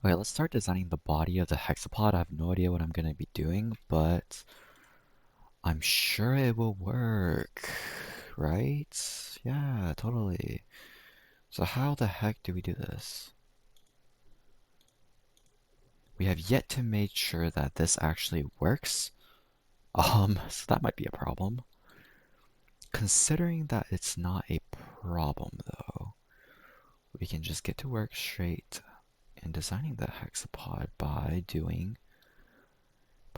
Okay, let's start designing the body of the hexapod. I have no idea what I'm going to be doing, but I'm sure it will work, right? Yeah, totally. So how the heck do we do this? We have yet to make sure that this actually works. So that might be a problem. Considering that it's not a problem though, we can just get to work straight in designing the hexapod by playing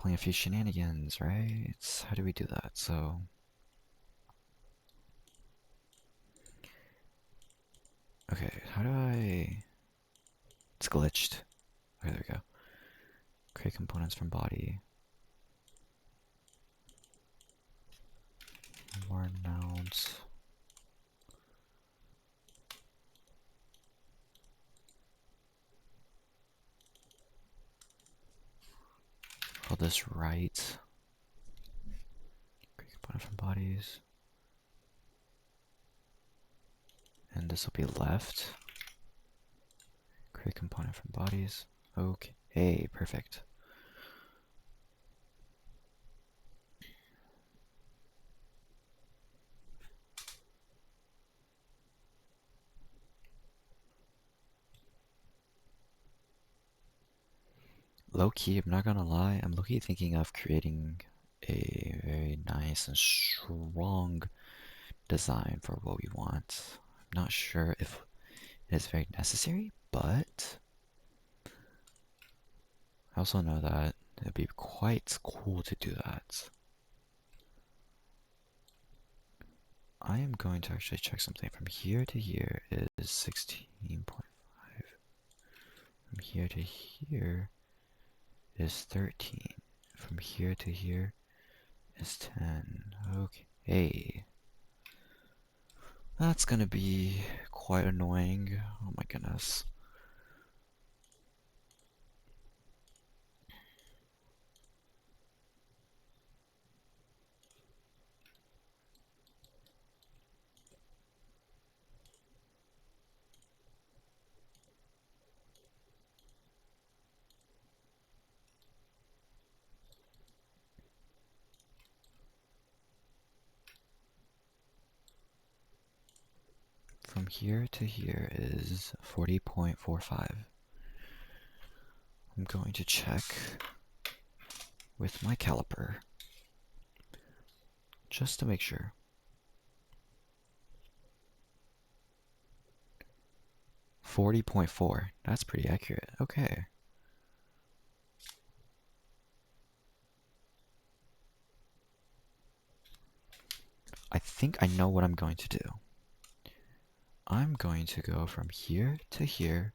a few shenanigans, right? How do we do that? So okay, how do I... It's glitched. Okay, there we go. Create components from body. More nouns. Call this right. Create component from bodies. And this will be left. Create component from bodies. Okay, perfect. Low key, I'm not gonna lie, I'm low key thinking of creating a very nice and strong design for what we want. I'm not sure if it is very necessary, but I also know that it'd be quite cool to do that. I am going to actually check something. From here to here is 16.5. From here to here is 13. From here to here is 10. Okay. That's gonna be quite annoying. Oh my goodness. From here to here is 40.45. I'm going to check with my caliper just to make sure. 40.4. That's pretty accurate. Okay. I think I know what I'm going to do. I'm going to go from here to here.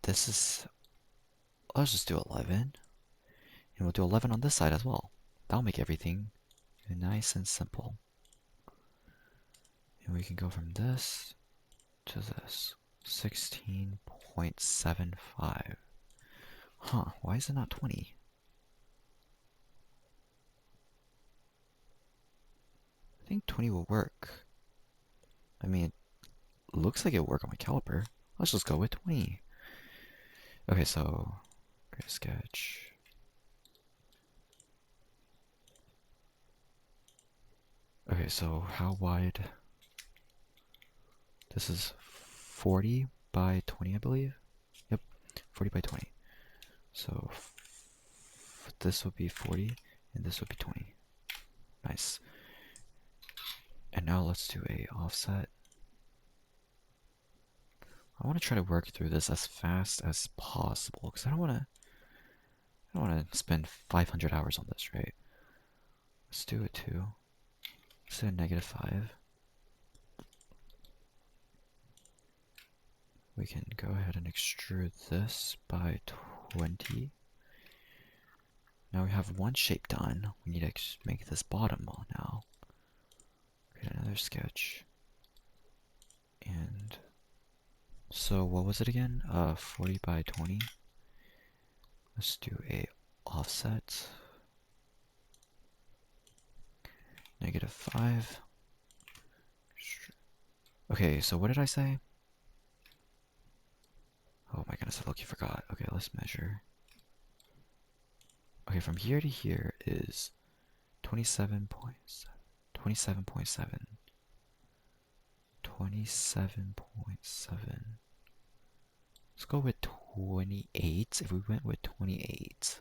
This is... Let's just do 11. And we'll do 11 on this side as well. That'll make everything nice and simple. And we can go from this to this. 16.75. Huh, why is it not 20? I think 20 will work. I mean, it looks like it'll work on my caliper. Let's just go with 20. Okay, so create a sketch. Okay, so how wide? This is 40 by 20, I believe. Yep, 40 by 20. So this would be 40 and this would be 20. Nice. And now let's do a offset. I want to try to work through this as fast as possible because I don't want to spend 500 hours on this, right? Let's do it too. Let's do a -5. We can go ahead and extrude this by 20. Now we have one shape done. We need to make this bottom now. Create another sketch. And so what was it again? 40 by 20. Let's do a offset. -5. Okay, so what did I say? Oh my goodness, I low-key forgot. Okay, let's measure. Okay, from here to here is 27.7. 27.7. 27.7. Let's go with 28. If we went with 28.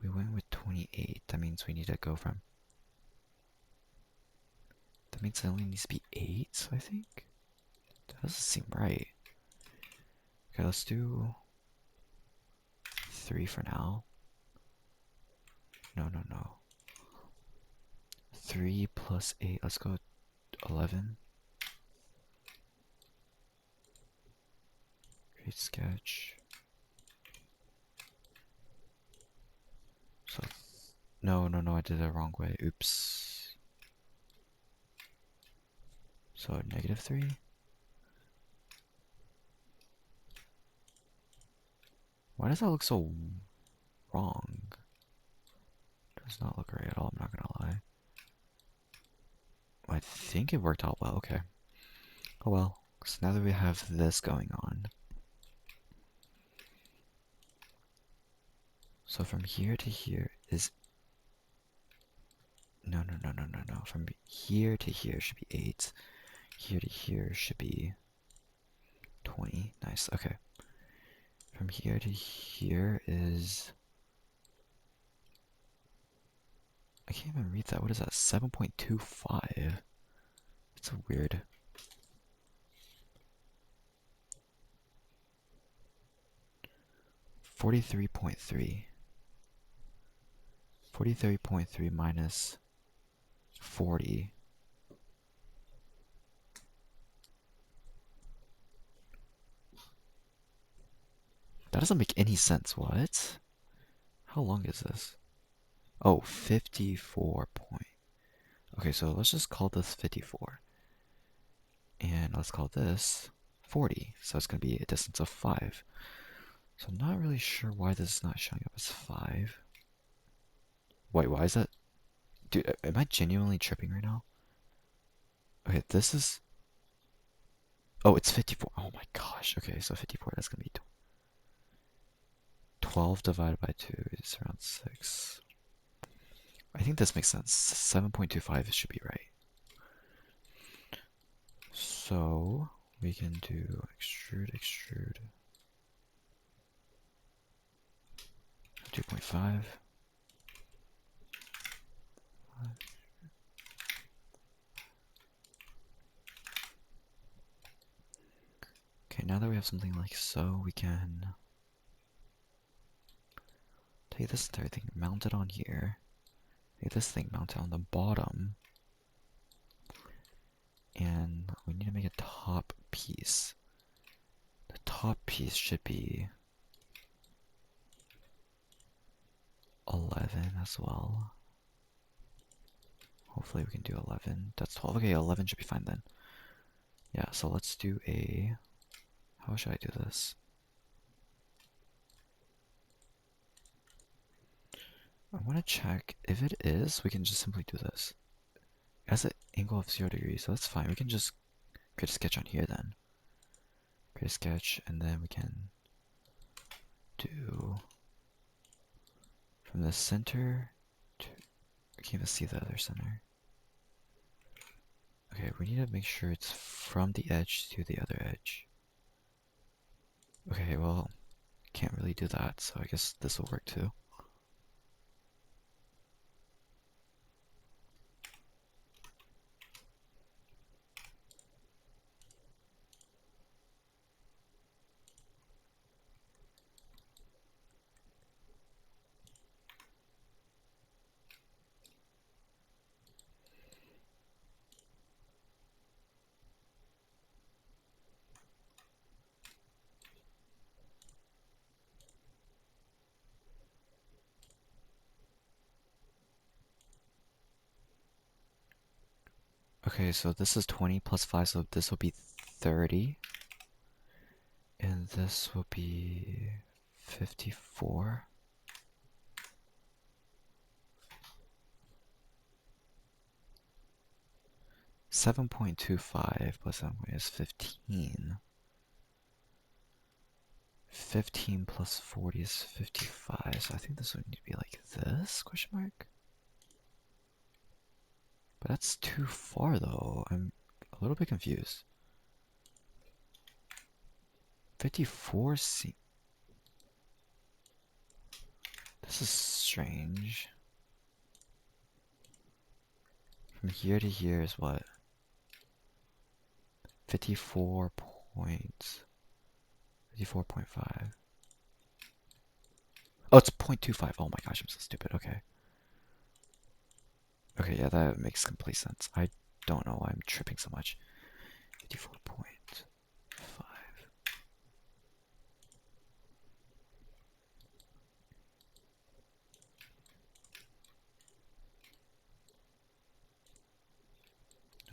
We went with 28. That means we need to go from. That means it only needs to be 8, I think. That doesn't seem right. Okay, let's do 3 for now. No, no, no. 3 plus 8. Let's go 11. Create sketch. So, no, no, no, I did it the wrong way. Oops. So, -3. Why does that look so wrong? Does not look right at all, I'm not gonna lie. I think it worked out well, okay. Oh well, so now that we have this going on. So from here to here is... No, no, no, no, no, no. From here to here should be 8. Here to here should be 20. Nice, okay. From here to here is... I can't even read that. What is that? 7.25. It's a weird... 43.3. 43.3 minus 40. That doesn't make any sense. What? How long is this? Oh, 54 point. Okay, so let's just call this 54. And let's call this 40. So it's going to be a distance of 5. So I'm not really sure why this is not showing up as 5. Wait, why is that? Dude, am I genuinely tripping right now? Okay, this is... Oh, it's 54. Oh my gosh. Okay, so 54, that's going to be 12 divided by 2 is around 6. I think this makes sense. 7.25 should be right. So we can do extrude, extrude. 2.5. Okay, now that we have something like so, we can take this entire thing, mount it on here. Take this thing, mount it on the bottom. And we need to make a top piece. The top piece should be 11 as well. Hopefully we can do 11. That's 12. Okay, 11 should be fine then. Yeah, so let's do a... How should I do this? I want to check. If it is, we can just simply do this. It has an angle of 0 degrees, so that's fine. We can just create a sketch on here then. Create a sketch, and then we can do from the center to... I can't even see the other center. Okay, we need to make sure it's from the edge to the other edge. Okay, well, can't really do that, so I guess this will work too. Okay, so this is 20 plus 5, so this will be 30. And this will be 54. .25 plus 7 is 15. 15 plus 40 is 55, so I think this would need to be like this, question mark? But that's too far though, I'm a little bit confused. 54 C. This is strange. From here to here is what? 54 points. 54.5. Oh, it's 0.25. Oh my gosh, I'm so stupid. Okay. Okay, yeah, that makes complete sense. I don't know why I'm tripping so much. 54.5.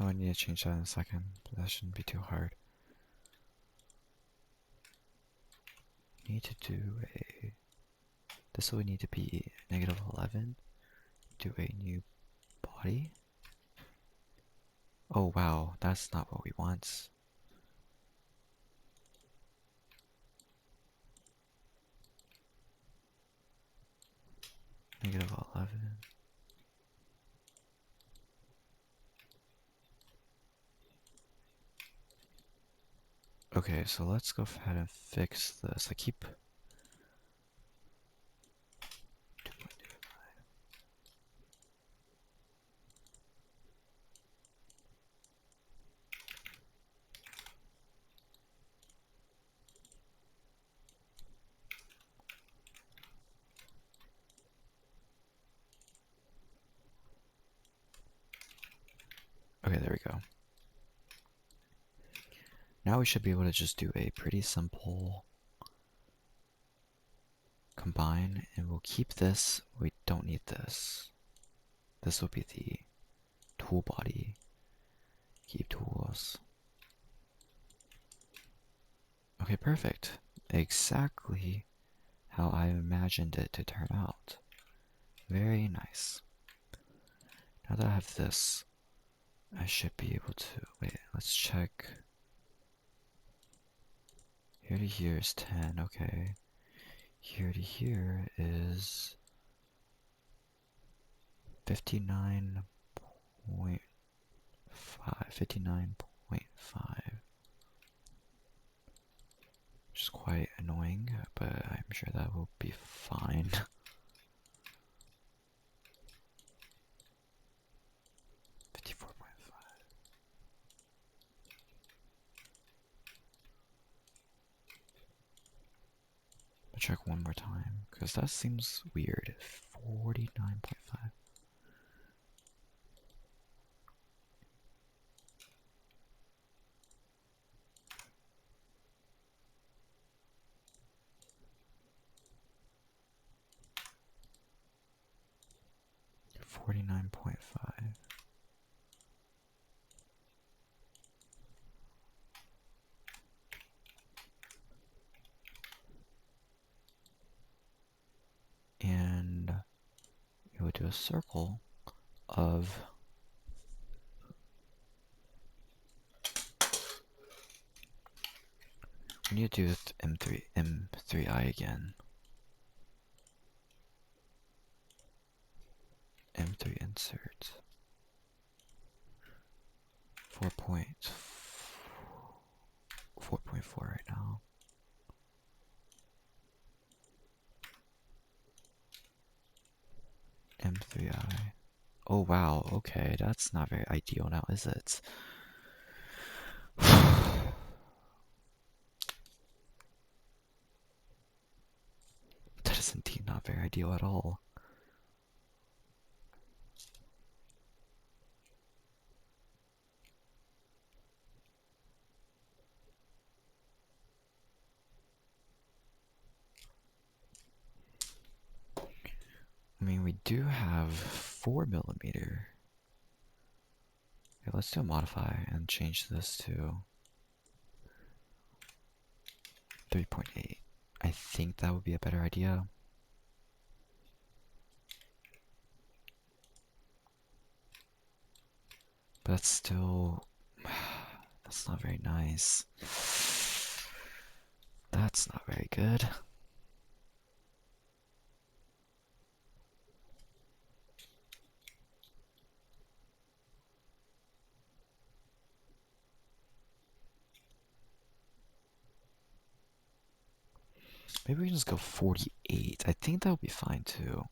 Oh, I need to change that in a second. That shouldn't be too hard. Need to do a... This would need to be negative 11. Do a new body. Oh wow, that's not what we want. Negative 11. Okay, so let's go ahead and fix this. I keep... Okay, there we go. Now we should be able to just do a pretty simple combine, and we'll keep this. We don't need this. This will be the tool body. Keep tools. Okay, perfect. Exactly how I imagined it to turn out. Very nice. Now that I have this, I should be able to... Wait, let's check. Here to here is 10, okay. Here to here is 59.5. 59.5. Which is quite annoying, but I'm sure that will be fine. 54.5. I'll check one more time, because that seems weird. 49.5. $49.5. And it would do a circle of we need to do M3I again. M3 insert 4.4 right now. M3I. Oh wow, okay, that's not very ideal now, is it? That is indeed not very ideal at all. I mean, we do have 4mm. Okay, let's do a modify and change this to 3.8. I think that would be a better idea. But that's still... that's not very nice. That That's not very good. Maybe we can just go 48. I think that would be fine too.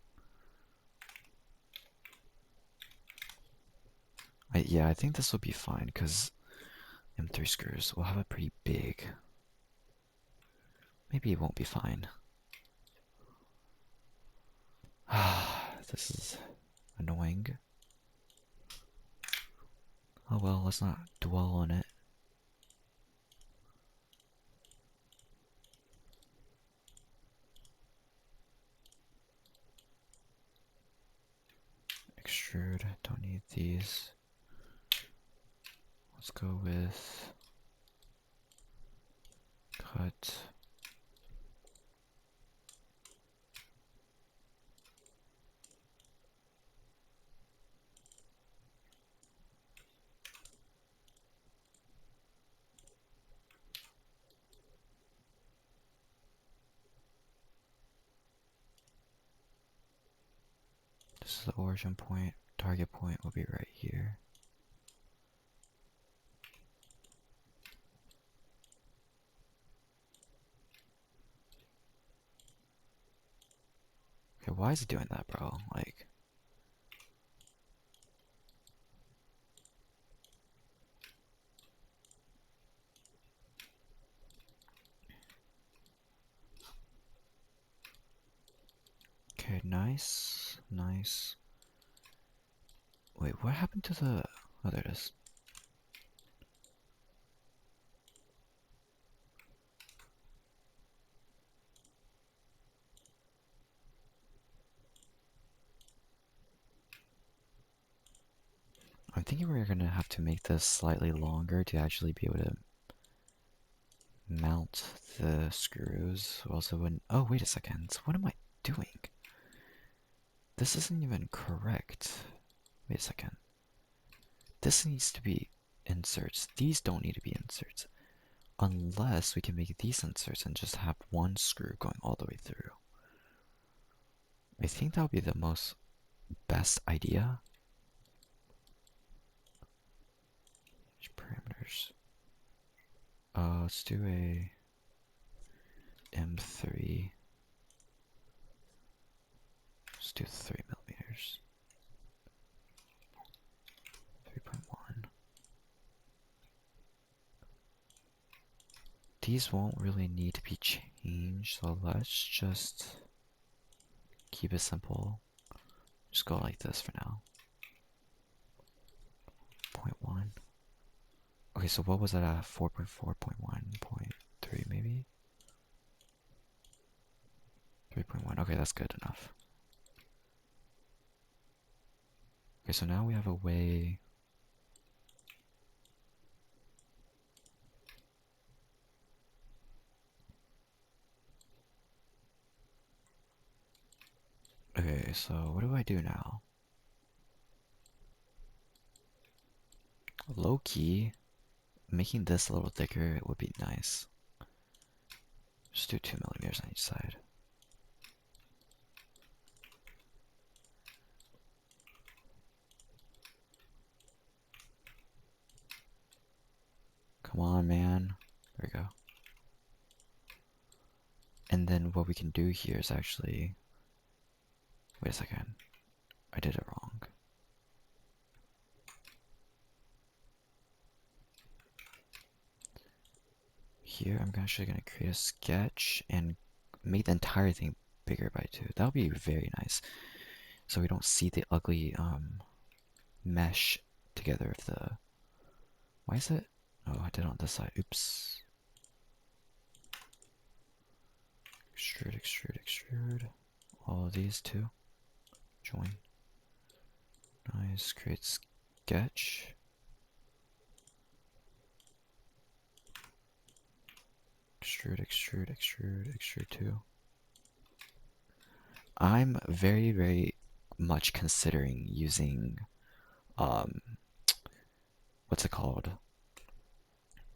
Yeah, I think this will be fine because M3 screws will have it pretty big. Maybe it won't be fine. This is annoying. Oh well, let's not dwell on it. Extrude, don't need these. Let's go with cut. This is the origin point. Target point will be right here. Okay, why is it doing that, bro? Like, okay, nice, nice. Wait, what happened to the... Oh, there it is. I'm thinking we're gonna have to make this slightly longer to actually be able to mount the screws. Also, wouldn't... Oh, wait a second. What am I doing? This isn't even correct. Wait a second. This needs to be inserts. These don't need to be inserts. Unless we can make these inserts and just have one screw going all the way through. I think that would be the most best idea. Parameters. Let's do a M3. Let's do 3 millimeters. 3.1. These won't really need to be changed, so let's just keep it simple. Just go like this for now. 0.1. Okay, so what was that at? 4.4.1.3 maybe? 3.1. Okay, that's good enough. Okay, so now we have a way. Okay, so what do I do now? Low key, making this a little thicker would be nice. Just do 2 millimeters on each side. Come on, man. There we go. And then what we can do here is actually... Wait a second. I did it wrong. Here, I'm actually going to create a sketch and make the entire thing bigger by 2. That would be very nice. So we don't see the ugly mesh together of the... Why is it? Oh, I did it on this side. Oops. Extrude, extrude, extrude. All of these too. Join. Nice. Create sketch. Extrude, extrude, extrude, extrude too. I'm very, very much considering using, what's it called?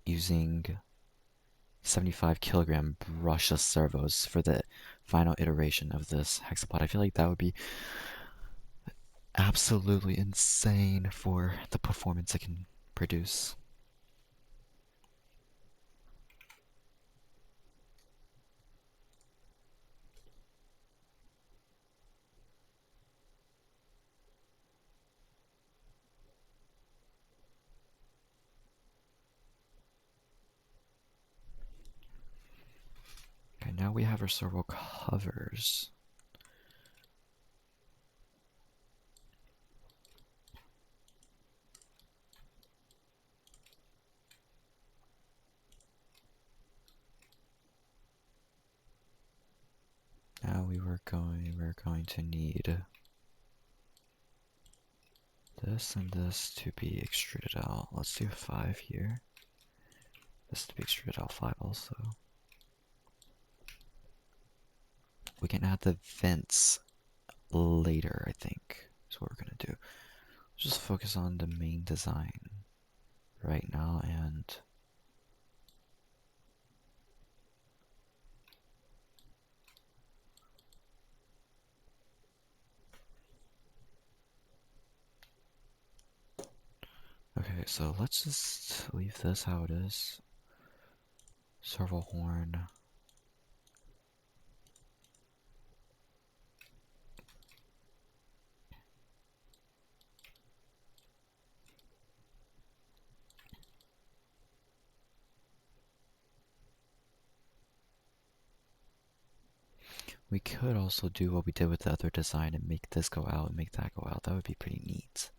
Using 75 kilogram brushless servos for the final iteration of this hexapod. I feel like that would be absolutely insane for the performance it can produce. Okay, now we have our servo covers. Now we're going to need this and this to be extruded out. Let's do 5 here. This to be extruded out 5 also. We can add the vents later, I think, is what we're gonna do. Just focus on the main design right now and okay, so let's just leave this how it is. Servo horn. We could also do what we did with the other design and make this go out and make that go out. That would be pretty neat.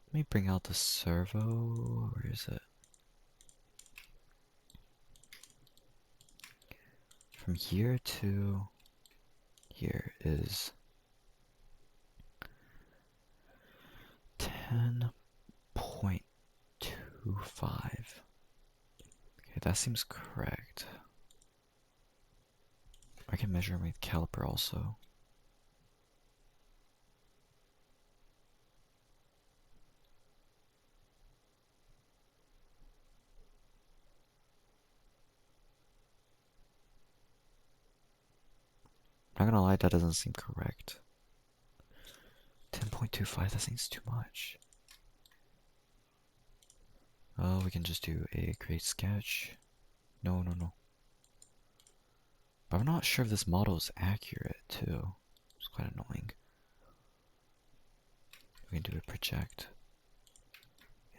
Let me bring out the servo. Where is it? From here to here is 10.25. Okay, that seems correct. I can measure my caliper also. Not gonna lie, that doesn't seem correct. 10.25, that seems too much. Oh, we can just do a create sketch. No. But I'm not sure if this model is accurate, too. It's quite annoying. We can do a project.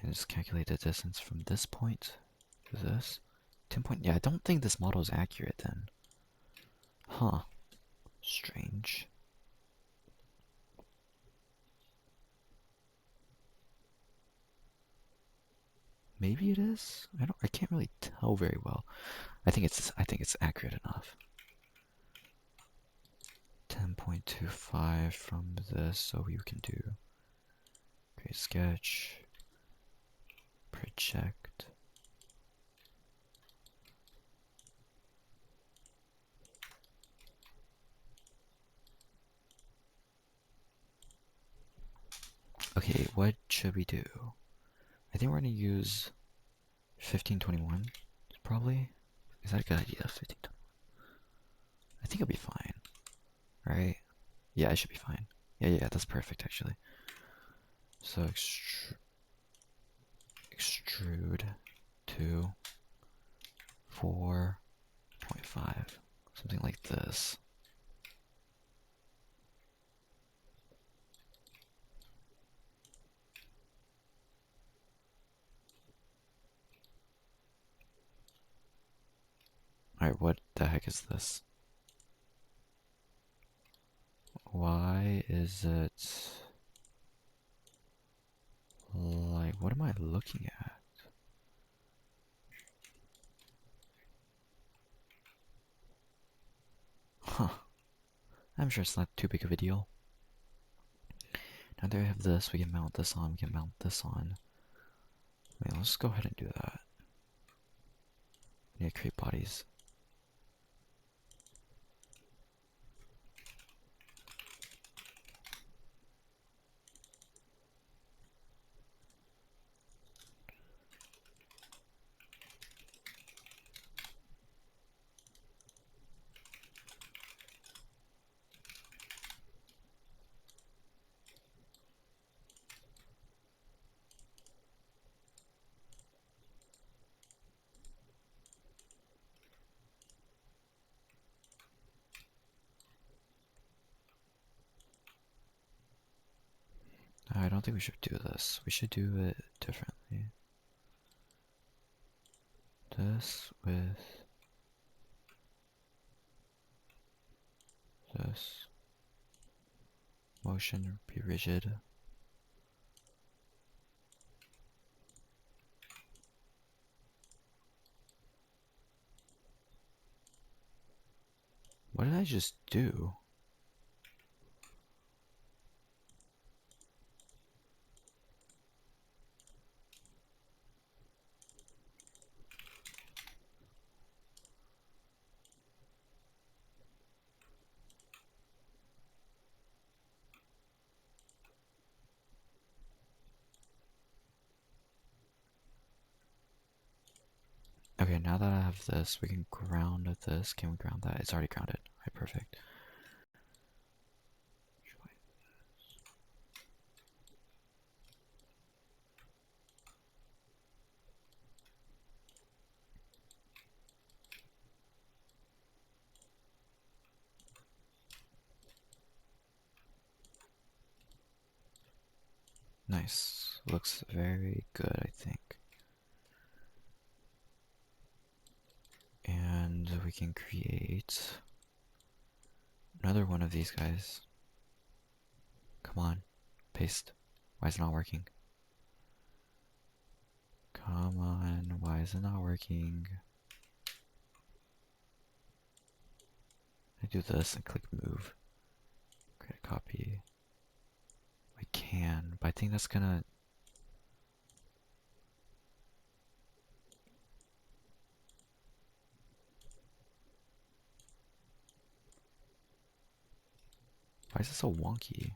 And just calculate the distance from this point to this. 10 point, yeah, I don't think this model is accurate then. Huh. Strange. Maybe it is? I can't really tell very well. I think it's accurate enough. 10.25 from this, so we can do create sketch, project. Okay, what should we do? I think we're gonna use 1521, probably. Is that a good idea? 1521. I think it'll be fine, right? Yeah, it should be fine. Yeah, that's perfect actually. So extrude to 4.5, something like this. Alright, what the heck is this? Why is it like, what am I looking at? Huh. I'm sure it's not too big of a deal. Now that we have this, we can mount this on, we can mount this on. Wait, let's go ahead and do that. We need to create bodies. I don't think we should do this. We should do it differently. This with this. Motion be rigid. What did I just do? Okay, now that I have this, we can ground this. Can we ground that? It's already grounded. Alright, perfect. Nice. Looks very good, I think. And we can create another one of these guys. Come on. Paste. Why is it not working? Come on. Why is it not working? I do this and click move. Create a copy. We can, but I think that's gonna... Why is it so wonky?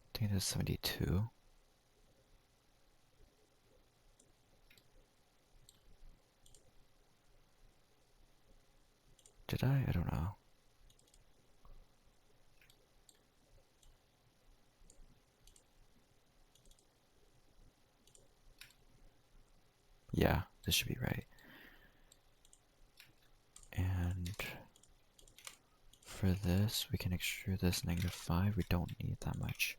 I think that's 72. Did I? I don't know. Yeah, this should be right. And for this, we can extrude this -5. We don't need that much.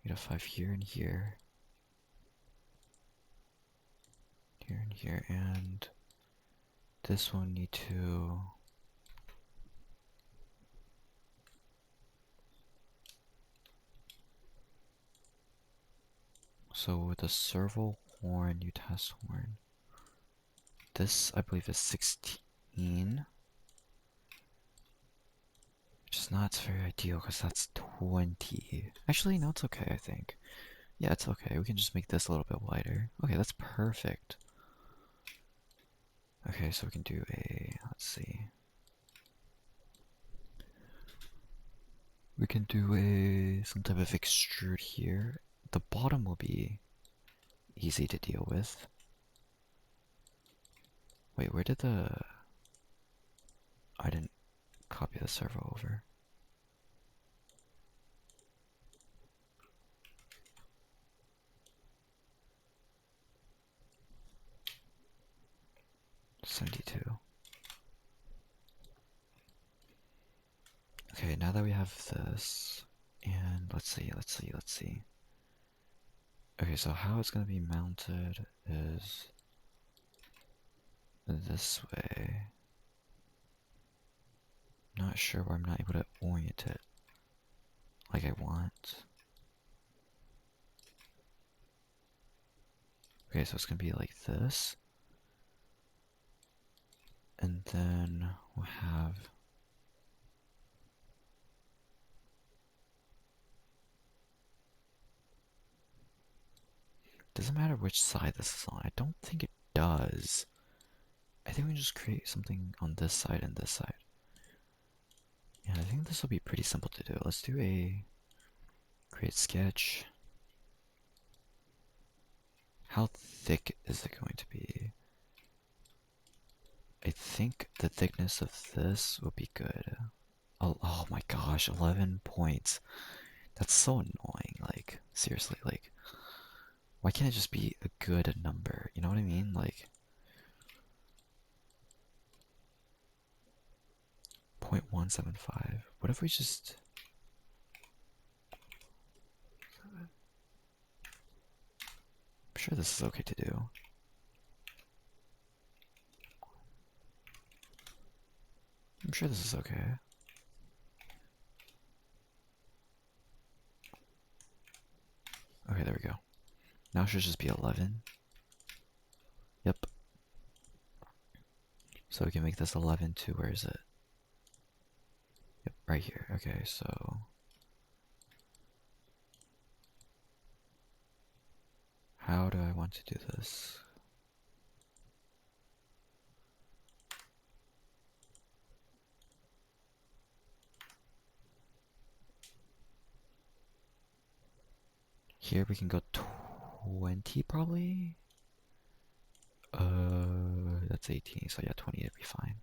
-5 here and here. Here and here. And this one need to... So with the servo horn, UTAS horn. This, I believe, is 16. Which is not very ideal because that's 20. Actually, no, it's okay, I think. Yeah, it's okay. We can just make this a little bit wider. Okay, that's perfect. Okay, so we can do a, let's see. We can do some type of extrude here. The bottom will be easy to deal with. Wait, where did the... I didn't copy the servo over. $72. Okay, now that we have this, and let's see. Okay, so how it's gonna be mounted is this way. Not sure why I'm not able to orient it like I want. Okay, so it's gonna be like this. And then we'll have... Doesn't matter which side this is on. I don't think it does. I think we can just create something on this side and this side. think this will be pretty simple to do. Let's do a create sketch. How thick is it going to be? I think the thickness of this will be good. Oh my gosh, 11 points. That's so annoying. Like, seriously, like, why can't it just be a good number? You know what I mean? Like, 0.175. What if we just... I'm sure this is okay to do. I'm sure this is okay. Okay, there we go. Now it should just be 11. Yep. So we can make this 11 to, where is it? Yep, right here. Okay, so... how do I want to do this? Here we can go 20 probably? That's 18, so yeah, 20 would be fine.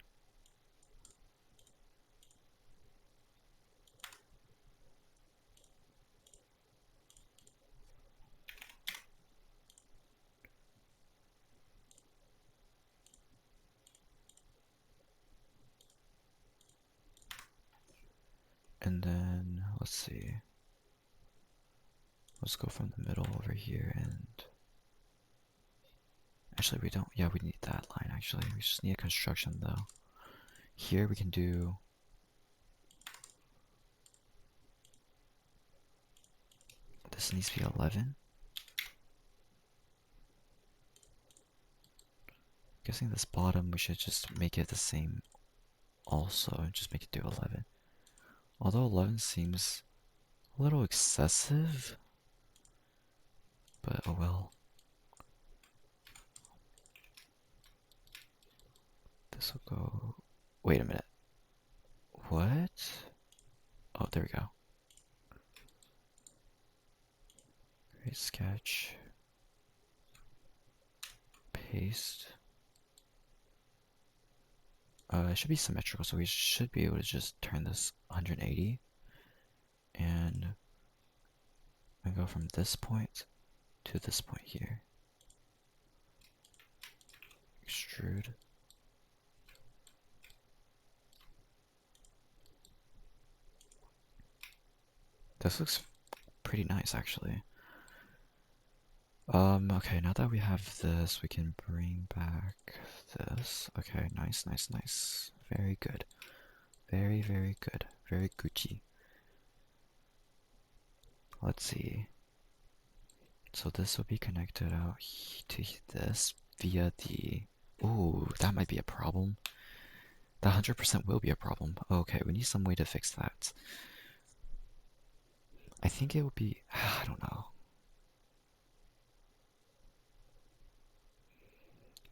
And then, let's see. Let's go from the middle over here and... actually, we don't. Yeah, we need that line, actually. We just need a construction, though. Here we can do... this needs to be 11. Guessing this bottom, we should just make it the same also, and just make it do 11. Although 11 seems a little excessive, but oh well. This will go... wait a minute. What? Oh, there we go. Great sketch. Paste. It should be symmetrical, so we should be able to just turn this 180 and go from this point to this point here. Extrude. This looks pretty nice, actually. Okay, now that we have this, we can bring back this. Okay, nice, nice, nice. Very good. Very, very good. Very Gucci. Let's see. So this will be connected out to this via the... ooh, that might be a problem. That 100% will be a problem. Okay, we need some way to fix that. I think it would be... I don't know.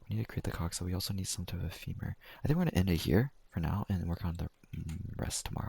We need to create the Coxa. We also need some type of femur. I think we're going to end it here for now and work on the rest tomorrow.